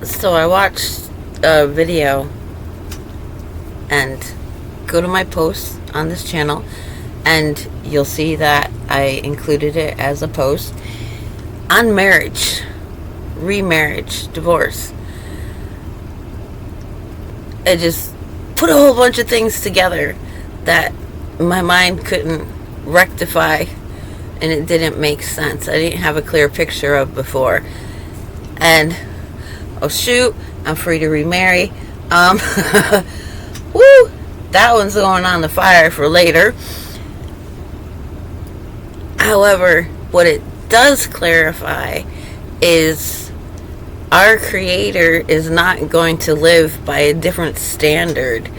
So I watched a video and go to my posts on this channel, and you'll see that I included it as a post on marriage, remarriage, divorce. It just put a whole bunch of things together that my mind couldn't rectify, and it didn't make sense. I didn't have a clear picture of before. And oh shoot, I'm free to remarry. Woo! That one's going on the fire for later. However, what it does clarify is our Creator is not going to live by a different standard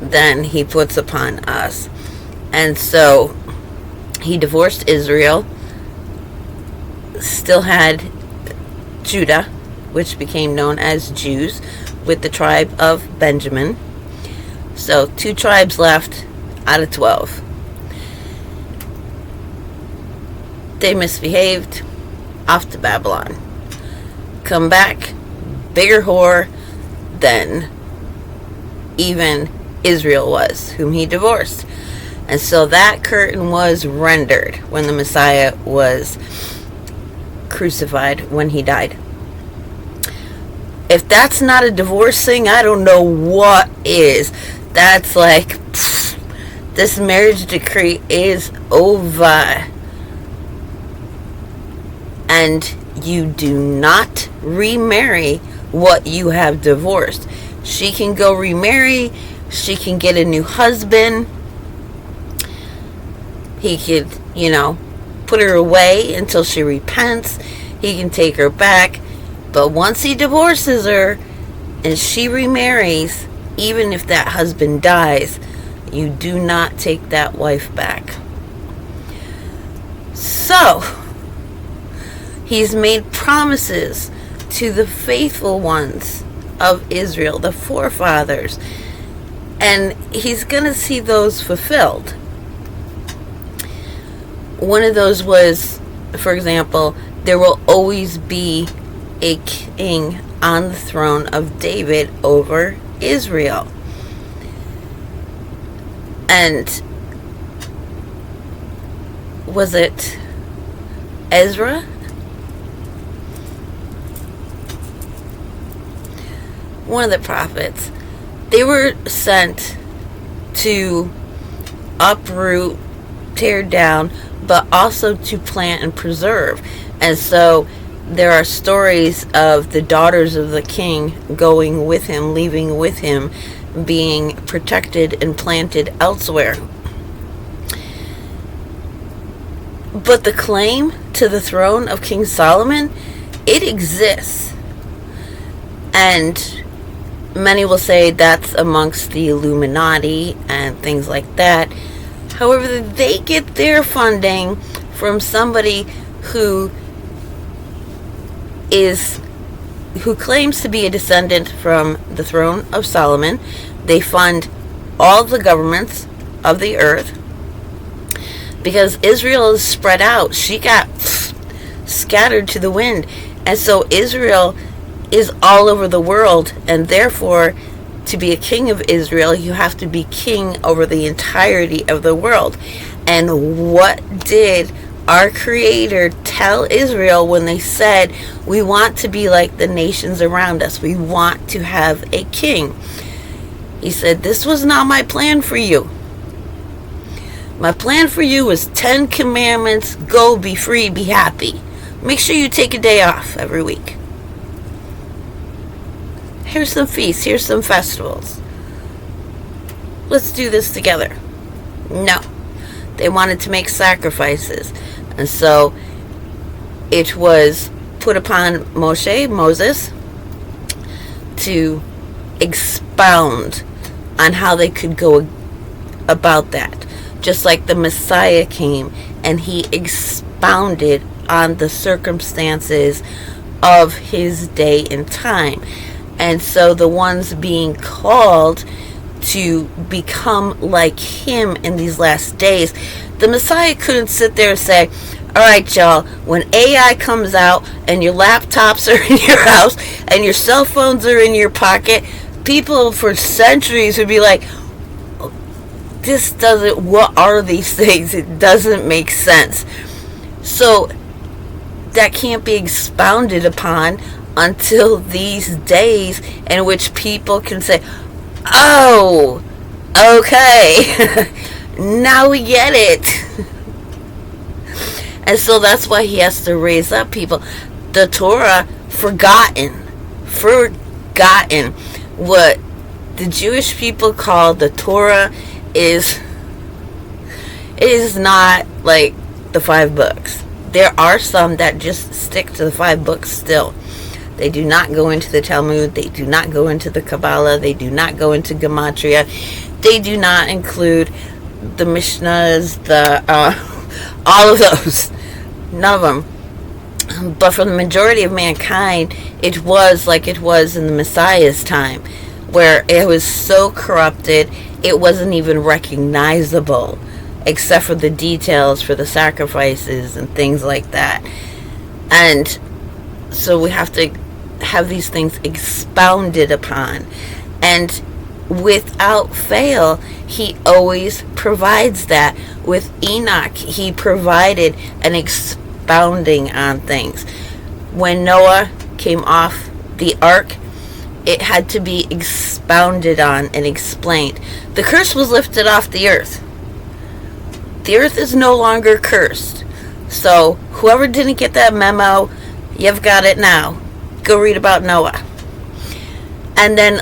than He puts upon us. And so He divorced Israel, still had Judah, which became known as Jews, with the tribe of Benjamin. So 2 tribes left out of 12. They misbehaved, off to Babylon. Come back, bigger whore than even Israel was, whom he divorced. And so that curtain was rendered when the Messiah was crucified, when he died. If that's not a divorce thing, I don't know what is. That's like, this marriage decree is over. And you do not remarry what you have divorced. She can go remarry. She can get a new husband. He could, put her away until she repents. He can take her back. But once he divorces her and she remarries, even if that husband dies, you do not take that wife back. So, He's made promises to the faithful ones of Israel, the forefathers, and He's going to see those fulfilled. One of those was, for example, there will always be a king on the throne of David over Israel. And was it Ezra? One of the prophets. They were sent to uproot, tear down, but also to plant and preserve. And so there are stories of the daughters of the king going with him, leaving with him, being protected and planted elsewhere. But the claim to the throne of King Solomon, it exists. And many will say that's amongst the Illuminati and things like that. However, they get their funding from somebody who claims to be a descendant from the throne of Solomon. They fund all the governments of the earth because Israel is spread out. She got scattered to the wind. And so Israel is all over the world, and therefore to be a king of Israel, you have to be king over the entirety of the world. And what did our Creator tell Israel when they said, we want to be like the nations around us, we want to have a king? He said, this was not my plan for you. My plan for you was 10 commandments, go, be free, be happy. Make sure you take a day off every week. Here's some feasts, here's some festivals. Let's do this together. No. They wanted to make sacrifices. And so it was put upon Moses, to expound on how they could go about that. Just like the Messiah came and he expounded on the circumstances of his day and time. And so the ones being called to become like him in these last days, the Messiah couldn't sit there and say, Alright, y'all, when AI comes out and your laptops are in your house and your cell phones are in your pocket, people for centuries would be like, this doesn't, what are these things? It doesn't make sense. So that can't be expounded upon until these days in which people can say, oh, okay, now we get it. And so that's why he has to raise up people. The Torah, forgotten. What the Jewish people call the Torah is not like the 5 books. There are some that just stick to the 5 books still. They do not go into the Talmud. They do not go into the Kabbalah. They do not go into Gematria. They do not include the Mishnahs, all of those. None of them. But for the majority of mankind, it was like it was in the Messiah's time, where it was so corrupted, it wasn't even recognizable, except for the details for the sacrifices and things like that. And so we have to have these things expounded upon. And without fail, he always provides that. With Enoch, he provided an expounding on things. When Noah came off the ark, it had to be expounded on and explained. The curse was lifted off the earth. The earth is no longer cursed. So whoever didn't get that memo, you've got it now. Go read about Noah. And then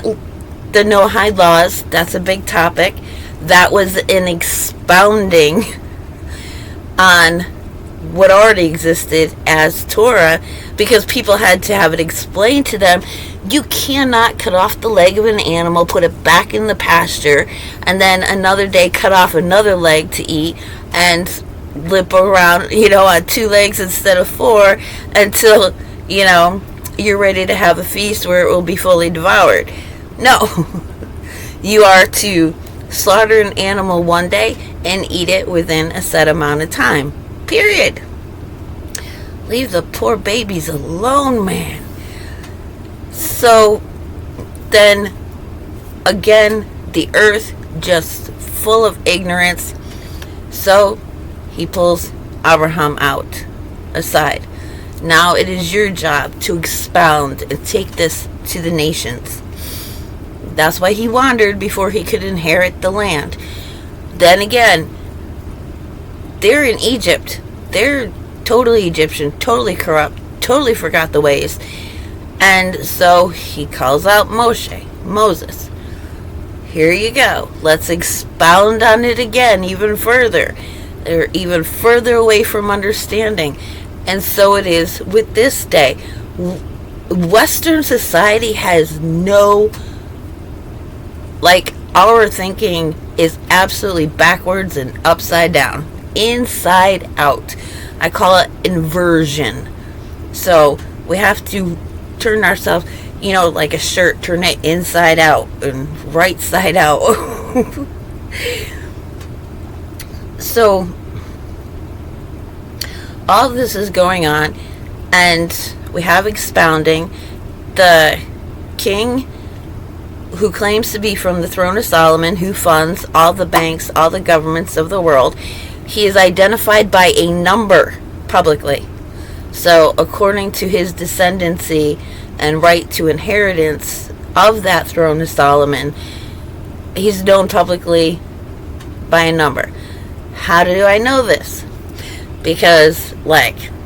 the Noahide laws, that's a big topic. That was an expounding on what already existed as Torah, because people had to have it explained to them. You cannot cut off the leg of an animal, put it back in the pasture, and then another day cut off another leg to eat and limp around, on 2 legs instead of 4 until, you're ready to have a feast where it will be fully devoured. No. You are to slaughter an animal one day and eat it within a set amount of time. Period. Leave the poor babies alone, man. So then again, the earth just full of ignorance. So he pulls Abraham out aside. Now it is your job to expound and take this to the nations. That's why he wandered before he could inherit the land. Then again, they're in Egypt. They're totally Egyptian, totally corrupt, totally forgot the ways. And so he calls out Moses. Here you go. Let's expound on it again even further. They're even further away from understanding. And so it is with this day. Western society has no... our thinking is absolutely backwards and upside down. Inside out. I call it inversion. So we have to turn ourselves, like a shirt, turn it inside out and right side out. So all of this is going on, and we have expounding. The king who claims to be from the throne of Solomon, who funds all the banks, all the governments of the world, he is identified by a number publicly. So according to his descendancy and right to inheritance of that throne of Solomon, he's known publicly by a number. How do I know this? Because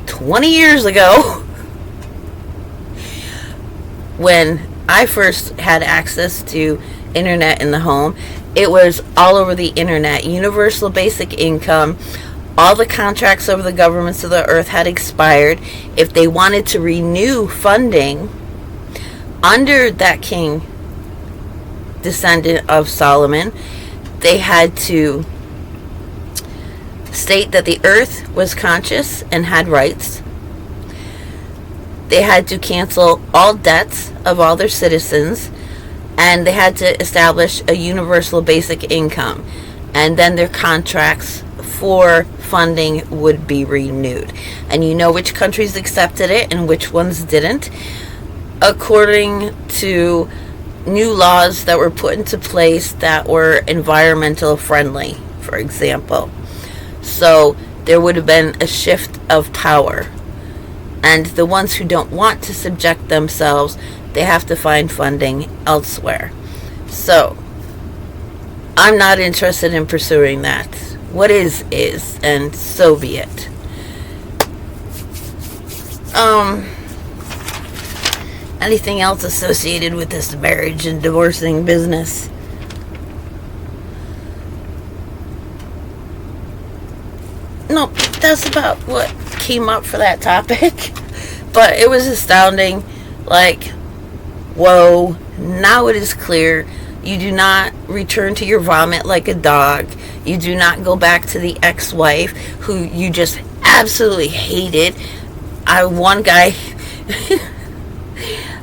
20 years ago, when I first had access to internet in the home, it was all over the internet. Universal basic income. All the contracts of the governments of the earth had expired. If they wanted to renew funding under that king, descendant of Solomon, they had to state that the earth was conscious and had rights. They had to cancel all debts of all their citizens, and they had to establish a universal basic income. And then their contracts for funding would be renewed. And you know which countries accepted it and which ones didn't, according to new laws that were put into place that were environmental friendly, for example. So there would have been a shift of power. And the ones who don't want to subject themselves, they have to find funding elsewhere. So I'm not interested in pursuing that. What is, and so be it. Anything else associated with this marriage and divorcing business? Nope, that's about what came up for that topic. But it was astounding. Like, whoa, now it is clear. You do not return to your vomit like a dog. You do not go back to the ex-wife who you just absolutely hated. One guy,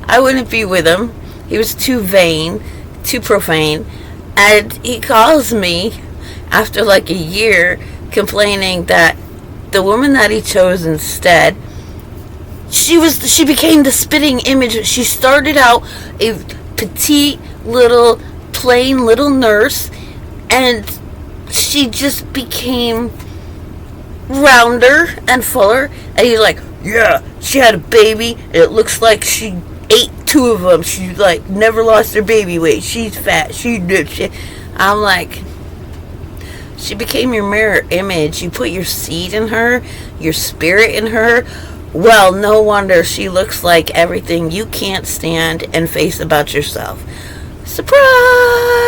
I wouldn't be with him. He was too vain, too profane. And he calls me after like a year complaining that the woman that he chose instead, she became the spitting image. She started out a petite little, plain little nurse, and she just became rounder and fuller. And he's like, yeah, she had a baby. It looks like she ate 2 of them. She like never lost her baby weight. She's fat. I'm like, she became your mirror image. You put your seed in her, your spirit in her. Well, no wonder she looks like everything you can't stand and face about yourself. Surprise!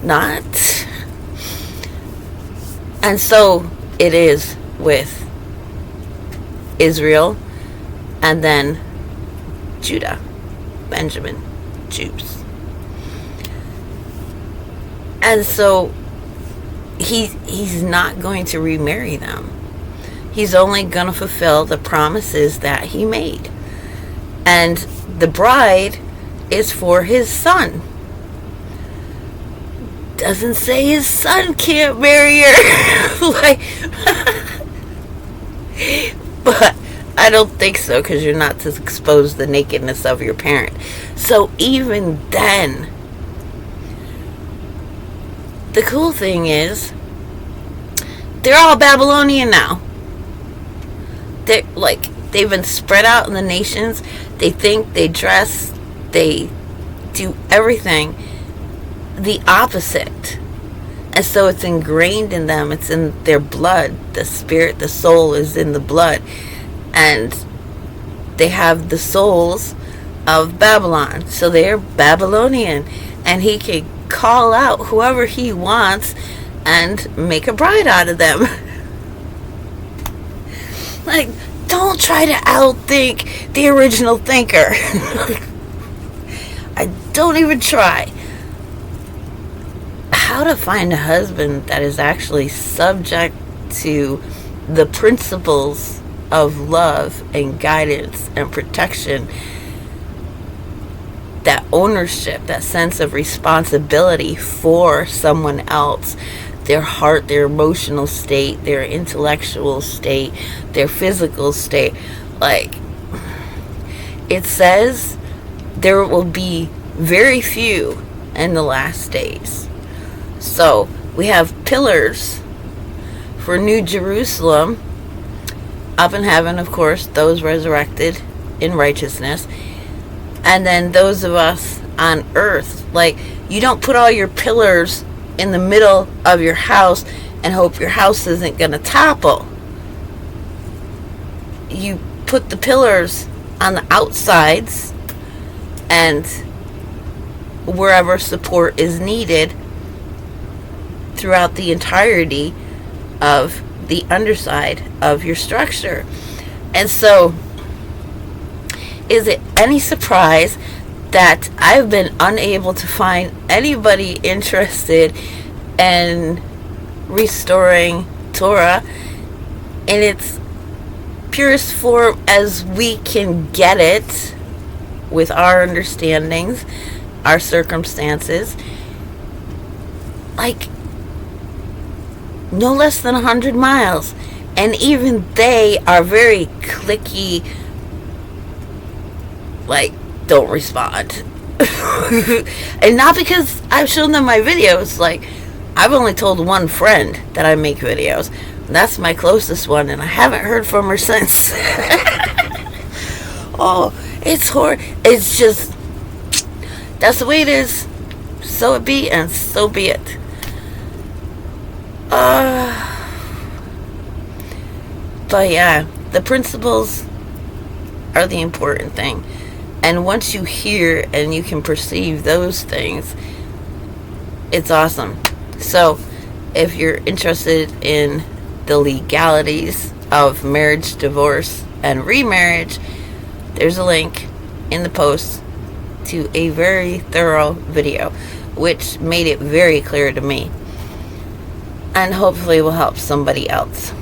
Not. And so it is with Israel and then Judah, Benjamin, Jews. And so he's not going to remarry them. He's only going to fulfill the promises that he made. And the bride is for his son. Doesn't say his son can't marry her. Like, but I don't think so, because you're not to expose the nakedness of your parent. So even then, the cool thing is, they're all Babylonian now. They've been spread out in the nations. They think, they dress, they do everything the opposite. And so it's ingrained in them. It's in their blood. The spirit, the soul is in the blood. And they have the souls of Babylon. So they're Babylonian. And he can call out whoever he wants and make a bride out of them. Like, don't try to outthink the original thinker. I don't even try. How to find a husband that is actually subject to the principles of love and guidance and protection, that ownership, that sense of responsibility for someone else, their heart, their emotional state, their intellectual state, their physical state. Like, it says there will be very few in the last days. So we have pillars for New Jerusalem up in heaven, of course, those resurrected in righteousness, and then those of us on earth. Like, you don't put all your pillars in the middle of your house and hope your house isn't going to topple. You put the pillars on the outsides and wherever support is needed throughout the entirety of the underside of your structure. And so, is it any surprise that I've been unable to find anybody interested in restoring Torah in its purest form as we can get it with our understandings, our circumstances? like no less than 100 miles. And even they are very clicky, like, don't respond. And not because I've shown them my videos. Like, I've only told one friend that I make videos. That's my closest one, and I haven't heard from her since. Oh, it's horrible. It's just, that's the way it is. So it be, and so be it. But yeah, the principles are the important thing. And once you hear and you can perceive those things, it's awesome. So, if you're interested in the legalities of marriage, divorce, and remarriage, there's a link in the post to a very thorough video, which made it very clear to me. And hopefully will help somebody else.